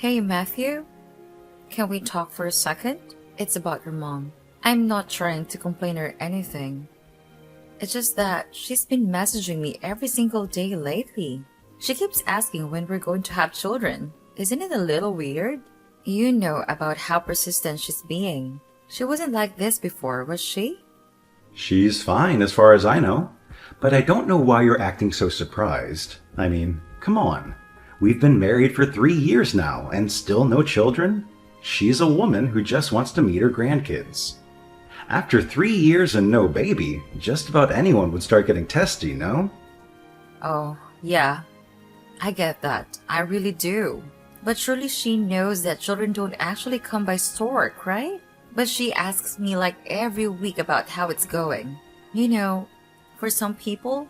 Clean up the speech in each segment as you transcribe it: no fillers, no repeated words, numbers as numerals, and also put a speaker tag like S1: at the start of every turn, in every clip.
S1: Hey Matthew, can we talk for a second? It's about your mom. I'm not trying to complain or anything. It's just that she's been messaging me every single day lately. She keeps asking when we're going to have children. Isn't it a little weird? You know about how persistent she's being. She wasn't like this before, was she?
S2: She's fine as far as I know. But I don't know why you're acting so surprised. I mean, come on. We've been married for 3 years now and still no children? She's a woman who just wants to meet her grandkids. After 3 years and no baby, just about anyone would start getting testy, no?
S1: Oh, yeah. I get that. I really do. But surely she knows that children don't actually come by stork, right? But she asks me like every week about how it's going. You know, for some people,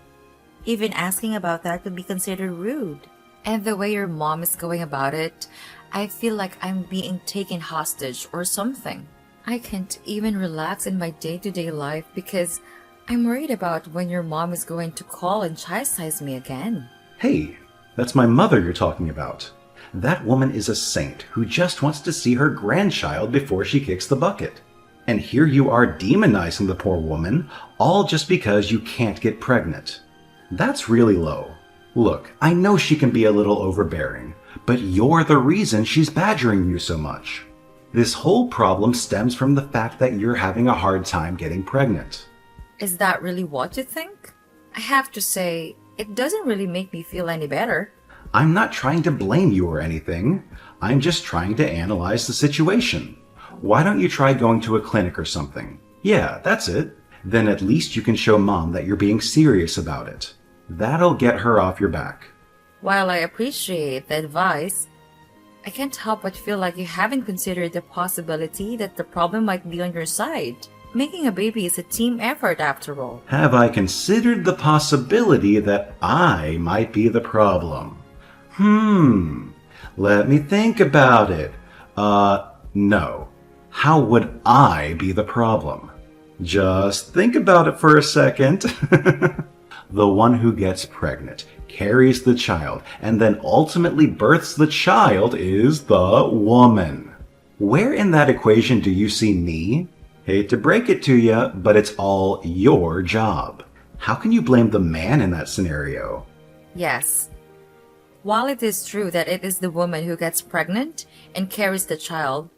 S1: even asking about that could be considered rude. And the way your mom is going about it, I feel like I'm being taken hostage or something. I can't even relax in my day-to-day life because I'm worried about when your mom is going to call and chastise me again.
S2: Hey, that's my mother you're talking about. That woman is a saint who just wants to see her grandchild before she kicks the bucket. And here you are demonizing the poor woman, all just because you can't get pregnant. That's really low. Look, I know she can be a little overbearing, but you're the reason she's badgering you so much. This whole problem stems from the fact that you're having a hard time getting pregnant.
S1: Is that really what you think? I have to say, it doesn't really make me feel any better.
S2: I'm not trying to blame you or anything. I'm just trying to analyze the situation. Why don't you try going to a clinic or something? Yeah, that's it. Then at least you can show Mom that you're being serious about it. That'll get her off your back.
S1: While I appreciate the advice, I can't help but feel like you haven't considered the possibility that the problem might be on your side. Making a baby is a team effort after all.
S2: Have I considered the possibility that I might be the problem? Let me think about it. No. How would I be the problem? Just think about it for a second. The one who gets pregnant, carries the child, and then ultimately births the child is the woman. Where in that equation do you see me? Hate to break it to you, but it's all your job. How can you blame the man in that scenario?
S1: Yes. While it is true that it is the woman who gets pregnant and carries the child,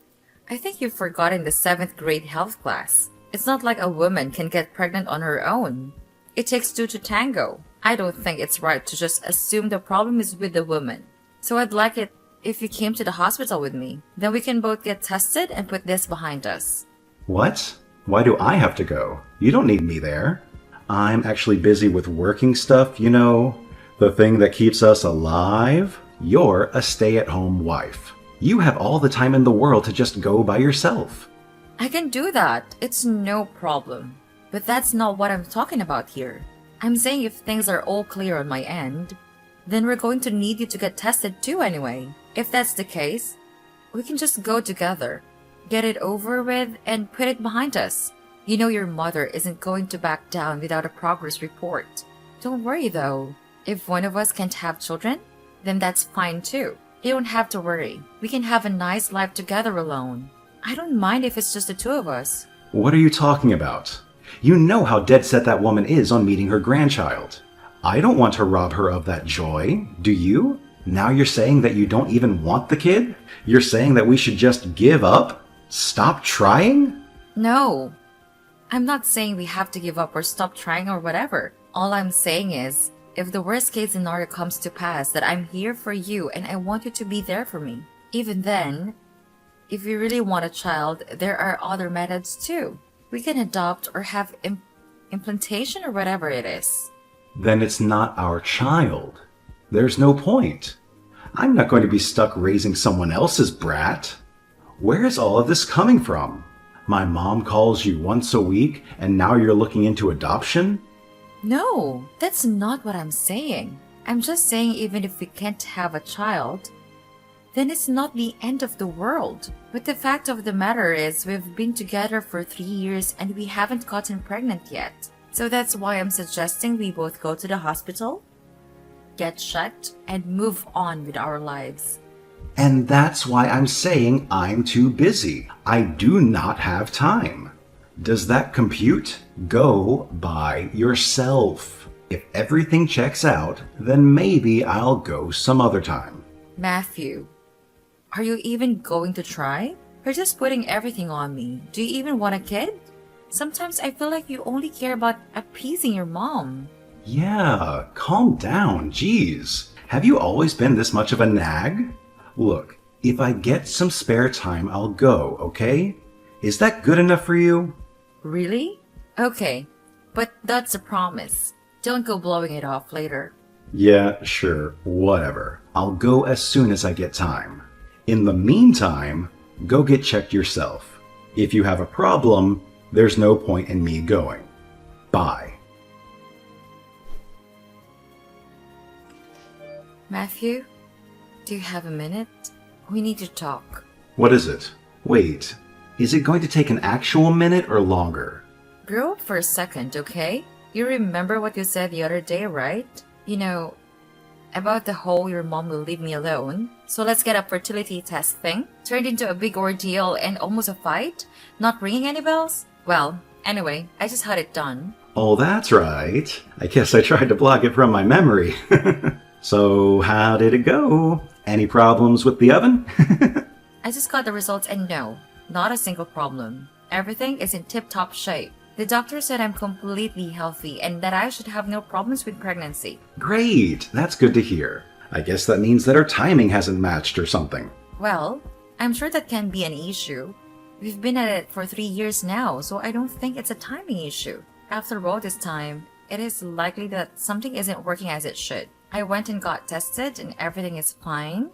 S1: I think you've forgotten the 7th grade health class. It's not like a woman can get pregnant on her own. It takes two to tango. I don't think it's right to just assume the problem is with the woman. So I'd like it if you came to the hospital with me. Then we can both get tested and put this behind us.
S2: What? Why do I have to go? You don't need me there. I'm actually busy with working stuff, you know, the thing that keeps us alive. You're a stay-at-home wife. You have all the time in the world to just go by yourself.
S1: I can do that. It's no problem. But that's not what I'm talking about here. I'm saying if things are all clear on my end, then we're going to need you to get tested too anyway. If that's the case, we can just go together, get it over with, and put it behind us. You know your mother isn't going to back down without a progress report. Don't worry though. If one of us can't have children, then that's fine too. You don't have to worry. We can have a nice life together alone. I don't mind if it's just the two of us.
S2: What are you talking about? You know how dead set that woman is on meeting her grandchild. I don't want to rob her of that joy. Do you? Now you're saying that you don't even want the kid? You're saying that we should just give up? Stop trying?
S1: No. I'm not saying we have to give up or stop trying or whatever. All I'm saying is, if the worst case scenario comes to pass, that I'm here for you and I want you to be there for me. Even then, if you really want a child, there are other methods too. We can adopt or have implantation or whatever it is.
S2: Then it's not our child. There's no point. I'm not going to be stuck raising someone else's brat. Where is all of this coming from? My mom calls you once a week and now you're looking into adoption?
S1: No, that's not what I'm saying. I'm just saying even if we can't have a child, then it's not the end of the world. But the fact of the matter is we've been together for 3 years and we haven't gotten pregnant yet. So that's why I'm suggesting we both go to the hospital, get checked, and move on with our lives.
S2: And that's why I'm saying I'm too busy. I do not have time. Does that compute? Go by yourself. If everything checks out, then maybe I'll go some other time.
S1: Matthew, are you even going to try? You're just putting everything on me. Do you even want a kid? Sometimes I feel like you only care about appeasing your mom.
S2: Yeah, calm down, jeez. Have you always been this much of a nag? Look, if I get some spare time, I'll go, okay? Is that good enough for you?
S1: Really? Okay, but that's a promise. Don't go blowing it off later.
S2: Yeah, sure, whatever. I'll go as soon as I get time. In the meantime, go get checked yourself. If you have a problem, there's no point in me going. Bye.
S1: Matthew, do you have a minute? We need to talk.
S2: What is it? Wait, is it going to take an actual minute or longer?
S1: Grow up for a second, okay? You remember what you said the other day, right? You know, about the whole your mom will leave me alone. So let's get a fertility test thing. Turned into a big ordeal and almost a fight? Not ringing any bells? Well, anyway, I just had it done.
S2: Oh, that's right. I guess I tried to block it from my memory. So, how did it go? Any problems with the oven?
S1: I just got the results and no, not a single problem. Everything is in tip-top shape. The doctor said I'm completely healthy and that I should have no problems with pregnancy.
S2: Great, that's good to hear. I guess that means that our timing hasn't matched or something.
S1: Well, I'm sure that can be an issue. We've been at it for 3 years now, so I don't think it's a timing issue. After all this time, it is likely that something isn't working as it should. I went and got tested and everything is fine.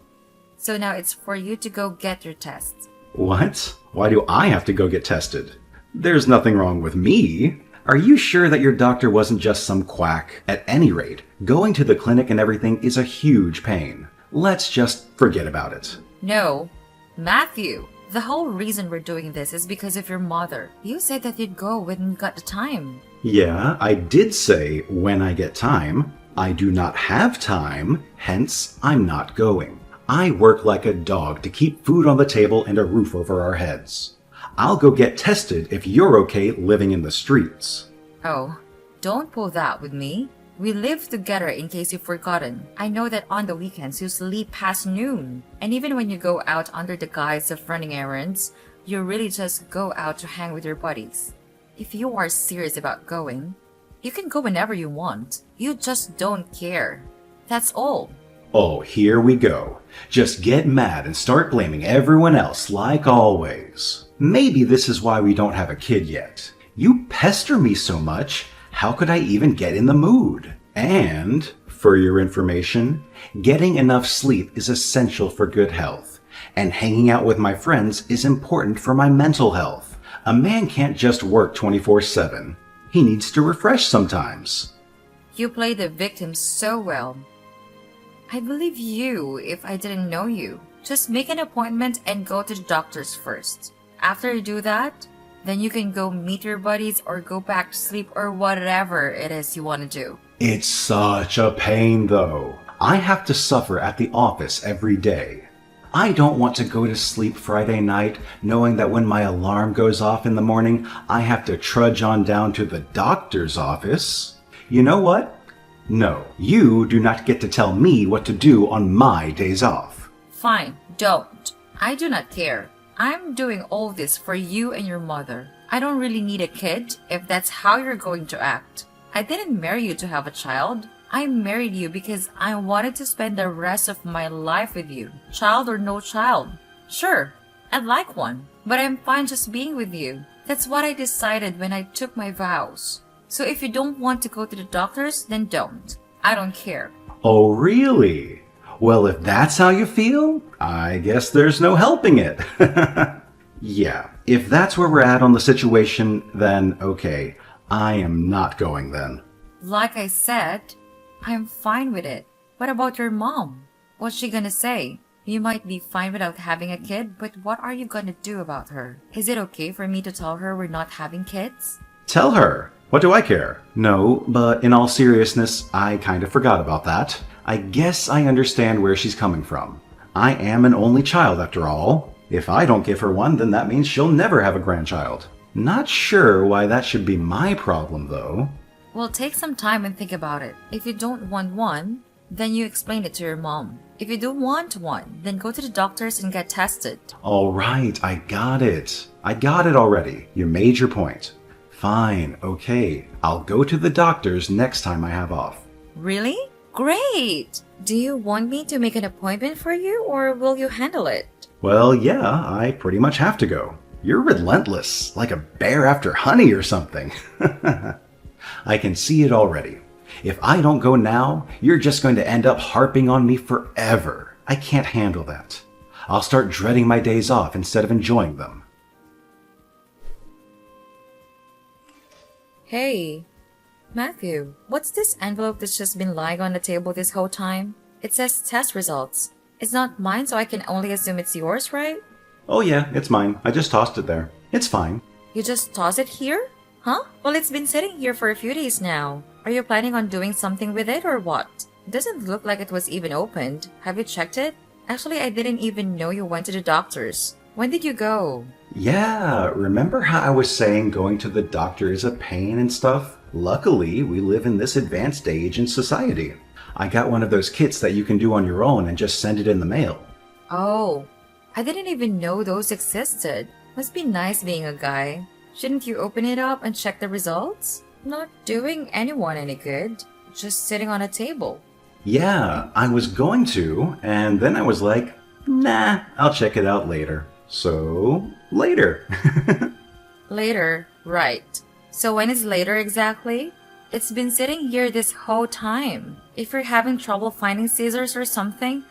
S1: So now it's for you to go get your tests.
S2: What? Why do I have to go get tested? There's nothing wrong with me. Are you sure that your doctor wasn't just some quack? At any rate, going to the clinic and everything is a huge pain. Let's just forget about it.
S1: No. Matthew, the whole reason we're doing this is because of your mother. You said that you'd go when you got the time.
S2: Yeah, I did say when I get time. I do not have time, hence I'm not going. I work like a dog to keep food on the table and a roof over our heads. I'll go get tested if you're okay living in the streets.
S1: Oh, don't pull that with me. We live together in case you've forgotten. I know that on the weekends you sleep past noon. And even when you go out under the guise of running errands, you really just go out to hang with your buddies. If you are serious about going, you can go whenever you want. You just don't care. That's all.
S2: Oh, here we go. Just get mad and start blaming everyone else like always. Maybe this is why we don't have a kid yet. You pester me so much, how could I even get in the mood? And, for your information, getting enough sleep is essential for good health. And hanging out with my friends is important for my mental health. A man can't just work 24/7. He needs to refresh sometimes.
S1: You play the victim so well. I'd believe you if I didn't know you. Just make an appointment and go to the doctors first. After you do that, then you can go meet your buddies or go back to sleep or whatever it is you want to do.
S2: It's such a pain, though. I have to suffer at the office every day. I don't want to go to sleep Friday night knowing that when my alarm goes off in the morning, I have to trudge on down to the doctor's office. You know what? No, you do not get to tell me what to do on my days off.
S1: Fine, don't. I do not care. I'm doing all this for you and your mother. I don't really need a kid if that's how you're going to act. I didn't marry you to have a child. I married you because I wanted to spend the rest of my life with you, child or no child. Sure, I'd like one, but I'm fine just being with you. That's what I decided when I took my vows. So if you don't want to go to the doctors, then don't. I don't care.
S2: Oh, really? Well, if that's how you feel, I guess there's no helping it. Yeah, if that's where we're at on the situation, then okay. I am not going then.
S1: Like I said, I'm fine with it. What about your mom? What's she gonna say? You might be fine without having a kid, but what are you gonna do about her? Is it okay for me to tell her we're not having kids?
S2: Tell her. What do I care? No, but in all seriousness, I kind of forgot about that. I guess I understand where she's coming from. I am an only child after all. If I don't give her one, then that means she'll never have a grandchild. Not sure why that should be my problem, though.
S1: Well, take some time and think about it. If you don't want one, then you explain it to your mom. If you do want one, then go to the doctors and get tested.
S2: All right, I got it. I got it already. You made your point. Fine, okay. I'll go to the doctors next time I have off.
S1: Really? Great! Do you want me to make an appointment for you, or will you handle it?
S2: Well, yeah, I pretty much have to go. You're relentless, like a bear after honey or something. I can see it already. If I don't go now, you're just going to end up harping on me forever. I can't handle that. I'll start dreading my days off instead of enjoying them.
S1: Hey, Matthew, what's this envelope that's just been lying on the table this whole time? It says test results. It's not mine, so I can only assume it's yours, right?
S2: Oh yeah, it's mine. I just tossed it there. It's fine.
S1: You just toss it here? Huh? Well, it's been sitting here for a few days now. Are you planning on doing something with it or what? It doesn't look like it was even opened. Have you checked it? Actually, I didn't even know you went to the doctors. When did you go?
S2: Yeah, remember how I was saying going to the doctor is a pain and stuff? Luckily, we live in this advanced age in society. I got one of those kits that you can do on your own and just send it in the mail.
S1: Oh, I didn't even know those existed. Must be nice being a guy. Shouldn't you open it up and check the results? Not doing anyone any good. Just sitting on a table.
S2: Yeah, I was going to, and then I was like, nah, I'll check it out later. So, later.
S1: Later, right. So when is later exactly? It's been sitting here this whole time. If you're having trouble finding scissors or something,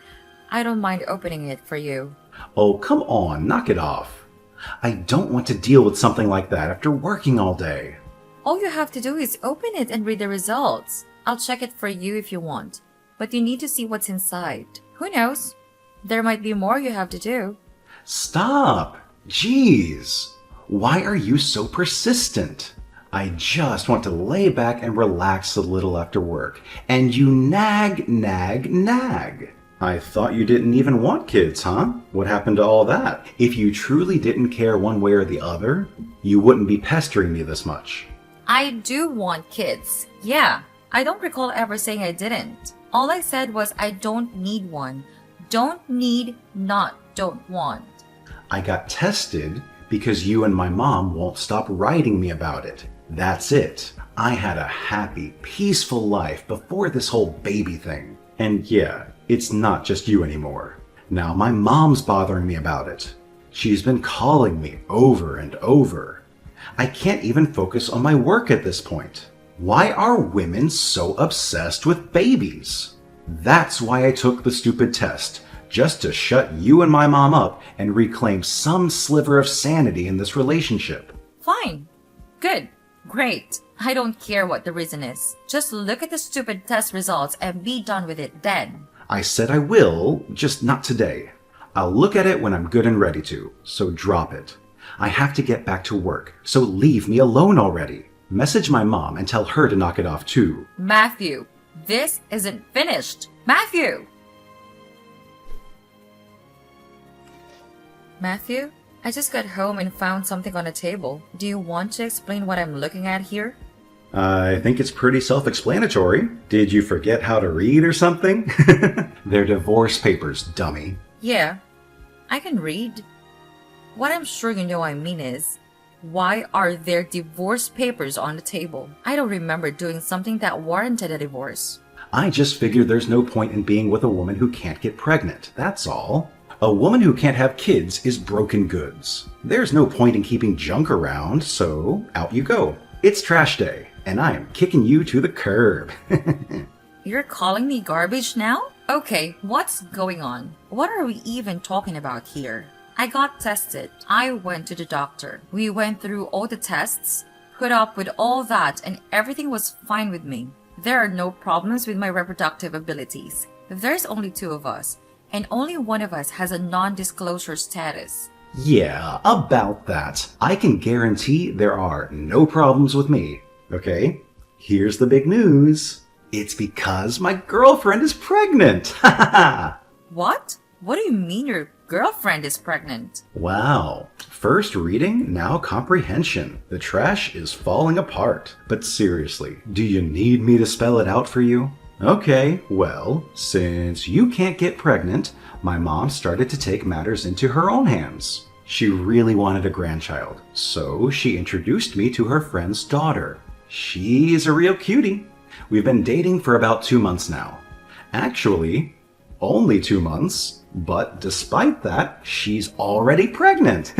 S1: I don't mind opening it for you.
S2: Oh, come on, knock it off. I don't want to deal with something like that after working all day.
S1: All you have to do is open it and read the results. I'll check it for you if you want. But you need to see what's inside. Who knows? There might be more you have to do.
S2: Stop! Jeez! Why are you so persistent? I just want to lay back and relax a little after work, and you nag. I thought you didn't even want kids, huh? What happened to all that? If you truly didn't care one way or the other, you wouldn't be pestering me this much.
S1: I do want kids. Yeah, I don't recall ever saying I didn't. All I said was I don't need one. Don't need, not don't want.
S2: I got tested because you and my mom won't stop writing me about it. That's it. I had a happy, peaceful life before this whole baby thing. And yeah, it's not just you anymore. Now my mom's bothering me about it. She's been calling me over and over. I can't even focus on my work at this point. Why are women so obsessed with babies? That's why I took the stupid test, just to shut you and my mom up and reclaim some sliver of sanity in this relationship.
S1: Fine. Good. Great. I don't care what the reason is. Just look at the stupid test results and be done with it then.
S2: I said I will, just not today. I'll look at it when I'm good and ready to, so drop it. I have to get back to work, so leave me alone already. Message my mom and tell her to knock it off too.
S1: Matthew, this isn't finished. Matthew! Matthew, I just got home and found something on the table. Do you want to explain what I'm looking at here?
S2: I think it's pretty self-explanatory. Did you forget how to read or something? They're divorce papers, dummy.
S1: Yeah, I can read. What I'm sure you know I mean is, why are there divorce papers on the table? I don't remember doing something that warranted a divorce.
S2: I just figured there's no point in being with a woman who can't get pregnant, that's all. A woman who can't have kids is broken goods. There's no point in keeping junk around, so out you go. It's trash day, and I'm kicking you to the curb.
S1: You're calling me garbage now? Okay, what's going on? What are we even talking about here? I got tested. I went to the doctor. We went through all the tests, put up with all that, and everything was fine with me. There are no problems with my reproductive abilities. There's only two of us, and only one of us has a non-disclosure status.
S2: Yeah, about that. I can guarantee there are no problems with me. Okay, here's the big news. It's because my girlfriend is pregnant. Ha ha ha!
S1: What? What do you mean your girlfriend is pregnant?
S2: Wow. First reading, now comprehension. The trash is falling apart. But seriously, do you need me to spell it out for you? Okay, well, since you can't get pregnant, my mom started to take matters into her own hands. She really wanted a grandchild, so she introduced me to her friend's daughter. She is a real cutie. We've been dating for about 2 months now. Actually, only 2 months, but despite that, she's already pregnant.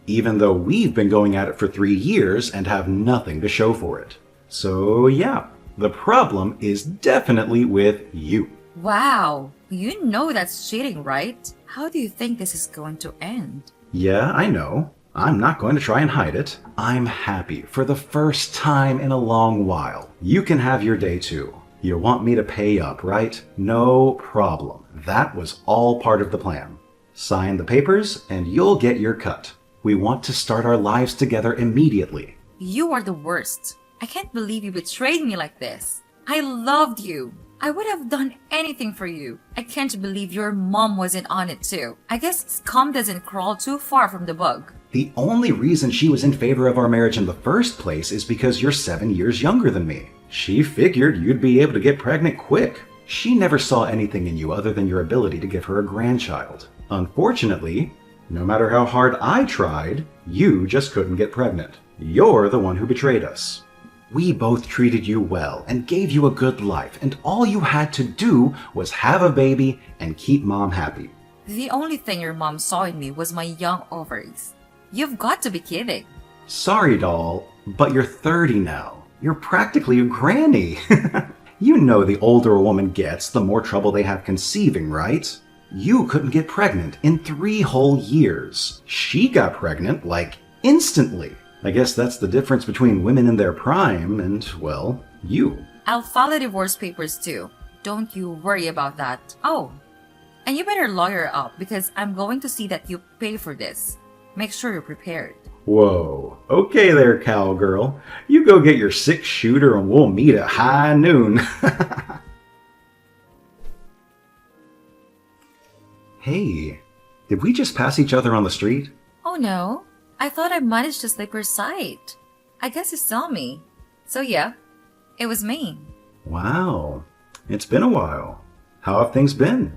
S2: Even though we've been going at it for 3 years and have nothing to show for it. So yeah, the problem is definitely with you.
S1: Wow, you know that's cheating, right? How do you think this is going to end?
S2: Yeah, I know. I'm not going to try and hide it. I'm happy for the first time in a long while. You can have your day too. You want me to pay up, right? No problem. That was all part of the plan. Sign the papers and you'll get your cut. We want to start our lives together immediately.
S1: You are the worst. I can't believe you betrayed me like this. I loved you. I would have done anything for you. I can't believe your mom wasn't on it too. I guess scum doesn't crawl too far from the bug.
S2: The only reason she was in favor of our marriage in the first place is because you're 7 years younger than me. She figured you'd be able to get pregnant quick. She never saw anything in you other than your ability to give her a grandchild. Unfortunately, no matter how hard I tried, you just couldn't get pregnant. You're the one who betrayed us. We both treated you well and gave you a good life, and all you had to do was have a baby and keep mom happy.
S1: The only thing your mom saw in me was my young ovaries. You've got to be kidding.
S2: Sorry, doll, but you're 30 now. You're practically a granny. You know the older a woman gets, the more trouble they have conceiving, right? You couldn't get pregnant in 3 whole years. She got pregnant, like, instantly. I guess that's the difference between women in their prime and, well, you.
S1: I'll file the divorce papers too. Don't you worry about that. Oh, and you better lawyer up because I'm going to see that you pay for this. Make sure you're prepared.
S2: Whoa. Okay there, cowgirl. You go get your 6-shooter and we'll meet at high noon. Hey, did we just pass each other on the street?
S1: Oh no, I thought I managed to slip your sight. I guess you saw me. So yeah, it was me.
S2: Wow. It's been a while. How have things been?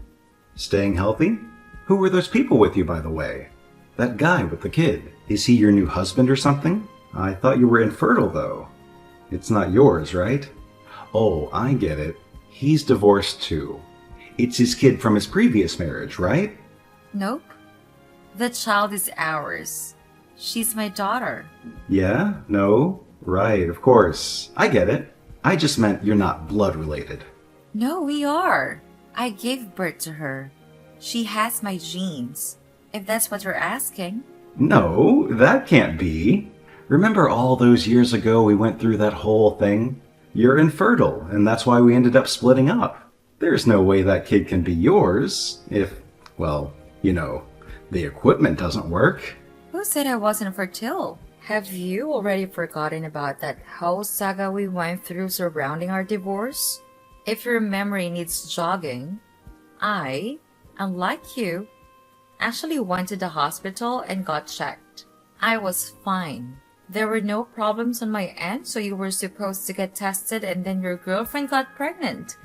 S2: Staying healthy? Who were those people with you, by the way? That guy with the kid. Is he your new husband or something? I thought you were infertile, though. It's not yours, right? Oh, I get it. He's divorced, too. It's his kid from his previous marriage, right?
S1: Nope. The child is ours. She's my daughter.
S2: Yeah? No? Right, of course. I get it. I just meant you're not blood related.
S1: No, we are. I gave birth to her. She has my genes. If that's what you're asking.
S2: No, that can't be. Remember all those years ago we went through that whole thing? You're infertile, and that's why we ended up splitting up. There's no way that kid can be yours if, well, you know, the equipment doesn't work.
S1: Who said I wasn't fertile? Have you already forgotten about that whole saga we went through surrounding our divorce? If your memory needs jogging, I, unlike you, actually went to the hospital and got checked. I was fine. There were no problems on my end, so you were supposed to get tested and then your girlfriend got pregnant.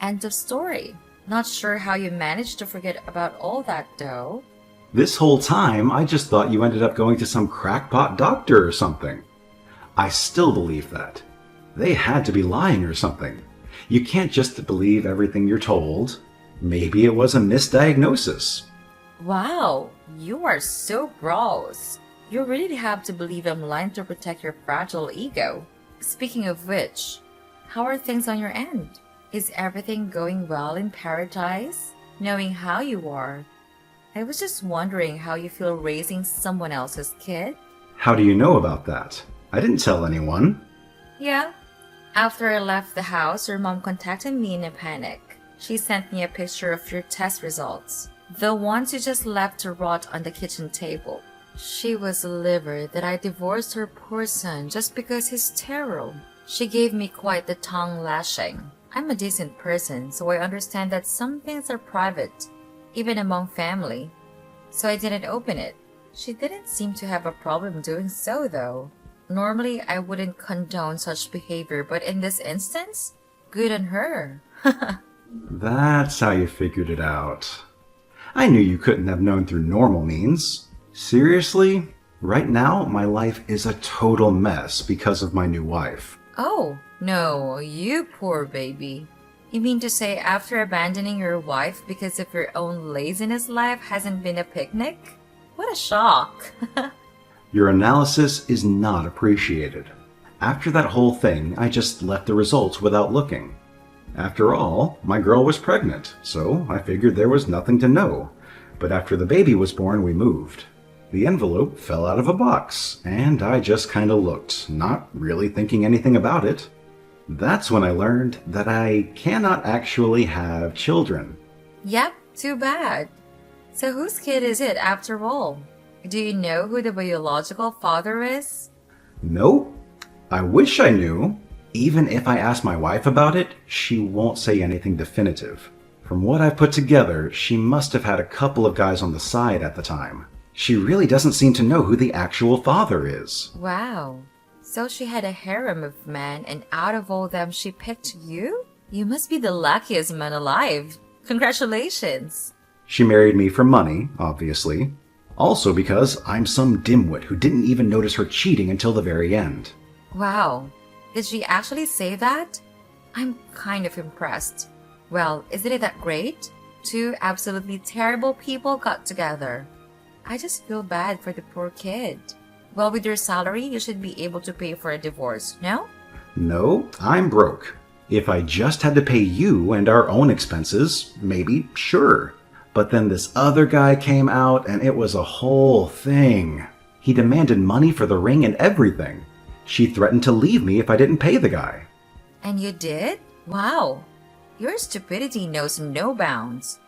S1: End of story. Not sure how you managed to forget about all that though.
S2: This whole time, I just thought you ended up going to some crackpot doctor or something. I still believe that. They had to be lying or something. You can't just believe everything you're told. Maybe it was a misdiagnosis.
S1: Wow, you are so gross. You really have to believe I'm lying to protect your fragile ego. Speaking of which, how are things on your end? Is everything going well in paradise? Knowing how you are, I was just wondering how you feel raising someone else's kid.
S2: How do you know about that? I didn't tell anyone.
S1: Yeah. After I left the house, your mom contacted me in a panic. She sent me a picture of your test results. The ones you just left to rot on the kitchen table. She was livid that I divorced her poor son just because he's sterile. She gave me quite the tongue lashing. I'm a decent person, so I understand that some things are private. even among family. So I didn't open it. She didn't seem to have a problem doing so, though. Normally, I wouldn't condone such behavior, but in this instance, good on her.
S2: That's how you figured it out. I knew you couldn't have known through normal means. Seriously? Right now, my life is a total mess because of my new wife.
S1: Oh, no, you poor baby. You mean to say after abandoning your wife because of your own laziness, life hasn't been a picnic? What a shock.
S2: Your analysis is not appreciated. After that whole thing, I just left the results without looking. After all, my girl was pregnant, so I figured there was nothing to know. But after the baby was born, we moved. The envelope fell out of a box, and I just kinda looked, not really thinking anything about it. That's when I learned that I cannot actually have children.
S1: Yep, too bad. So whose kid is it after all? Do you know who the biological father is?
S2: Nope. I wish I knew. Even if I ask my wife about it, she won't say anything definitive. From what I've put together, she must have had a couple of guys on the side at the time. She really doesn't seem to know who the actual father is.
S1: Wow. So she had a harem of men, and out of all them, she picked you? You must be the luckiest man alive. Congratulations.
S2: She married me for money, obviously. Also because I'm some dimwit who didn't even notice her cheating until the very end.
S1: Wow. Did she actually say that? I'm kind of impressed. Well, isn't it that great? Two absolutely terrible people got together. I just feel bad for the poor kid. Well, with your salary, you should be able to pay for a divorce, no?
S2: No, I'm broke. If I just had to pay you and our own expenses, maybe, sure. But then this other guy came out and it was a whole thing. He demanded money for the ring and everything. She threatened to leave me if I didn't pay the guy.
S1: And you did? Wow. Your stupidity knows no bounds.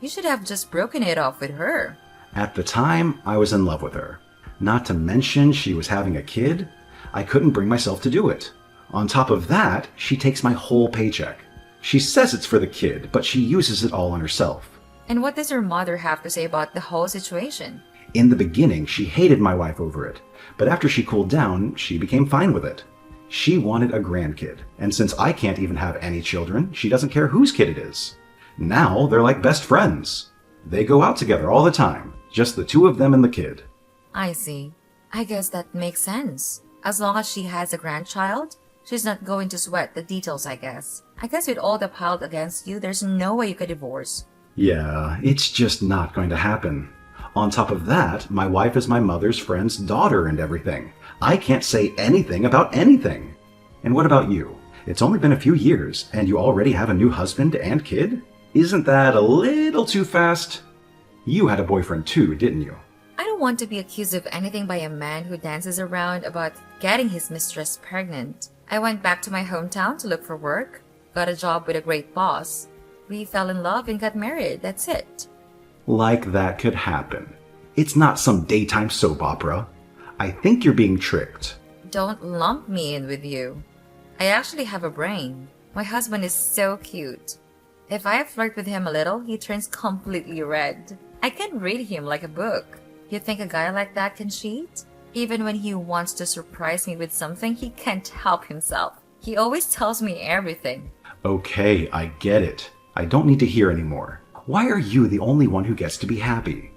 S1: You should have just broken it off with her.
S2: At the time, I was in love with her. Not to mention she was having a kid. I couldn't bring myself to do it. On top of that, she takes my whole paycheck. She says it's for the kid, but she uses it all on herself.
S1: And what does her mother have to say about the whole situation?
S2: In the beginning, she hated my wife over it, but after she cooled down, she became fine with it. She wanted a grandkid, and since I can't even have any children, she doesn't care whose kid it is. Now they're like best friends. They go out together all the time, just the two of them and the kid.
S1: I see. I guess that makes sense. As long as she has a grandchild, she's not going to sweat the details, I guess. I guess with all the piled against you, there's no way you could divorce.
S2: Yeah, it's just not going to happen. On top of that, my wife is my mother's friend's daughter and everything. I can't say anything about anything. And what about you? It's only been a few years, and you already have a new husband and kid? Isn't that a little too fast? You had a boyfriend too, didn't you?
S1: I don't want to be accused of anything by a man who dances around about getting his mistress pregnant. I went back to my hometown to look for work, got a job with a great boss. We fell in love and got married, that's it.
S2: Like that could happen. It's not some daytime soap opera. I think you're being tricked.
S1: Don't lump me in with you. I actually have a brain. My husband is so cute. If I flirt with him a little, he turns completely red. I can read him like a book. You think a guy like that can cheat? Even when he wants to surprise me with something, he can't help himself. He always tells me everything.
S2: Okay, I get it. I don't need to hear anymore. Why are you the only one who gets to be happy?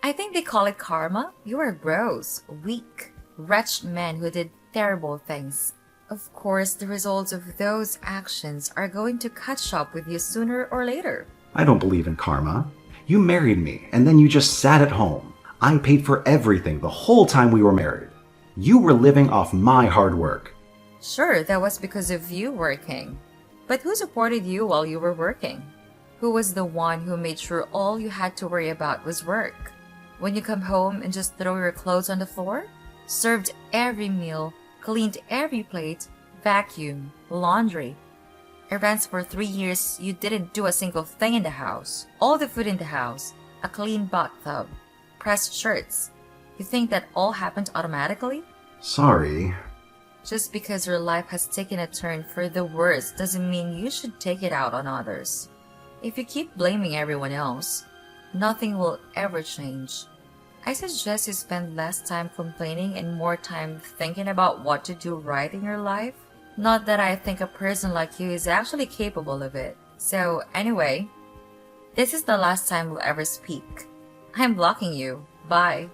S1: I think they call it karma. You are gross, weak, wretched men who did terrible things. Of course, the results of those actions are going to catch up with you sooner or later.
S2: I don't believe in karma. You married me, and then you just sat at home. I paid for everything the whole time we were married. You were living off my hard work.
S1: Sure, that was because of you working. But who supported you while you were working? Who was the one who made sure all you had to worry about was work? When you come home and just throw your clothes on the floor? Served every meal, cleaned every plate, vacuum, laundry. Errands for 3 years, you didn't do a single thing in the house. All the food in the house, a clean bathtub, pressed shirts. You think that all happened automatically?
S2: Sorry.
S1: Just because your life has taken a turn for the worse doesn't mean you should take it out on others. If you keep blaming everyone else, nothing will ever change. I suggest you spend less time complaining and more time thinking about what to do right in your life. Not that I think a person like you is actually capable of it. So, anyway, this is the last time we'll ever speak. I'm blocking you. Bye.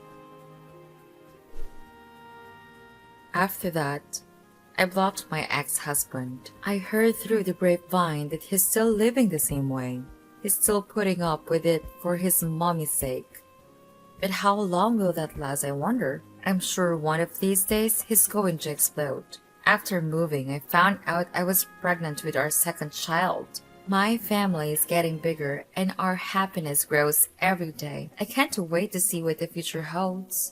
S1: After that, I blocked my ex-husband. I heard through the grapevine that he's still living the same way. He's still putting up with it for his mommy's sake. But how long will that last, I wonder? I'm sure one of these days he's going to explode. After moving, I found out I was pregnant with our second child. My family is getting bigger and our happiness grows every day. I can't wait to see what the future holds.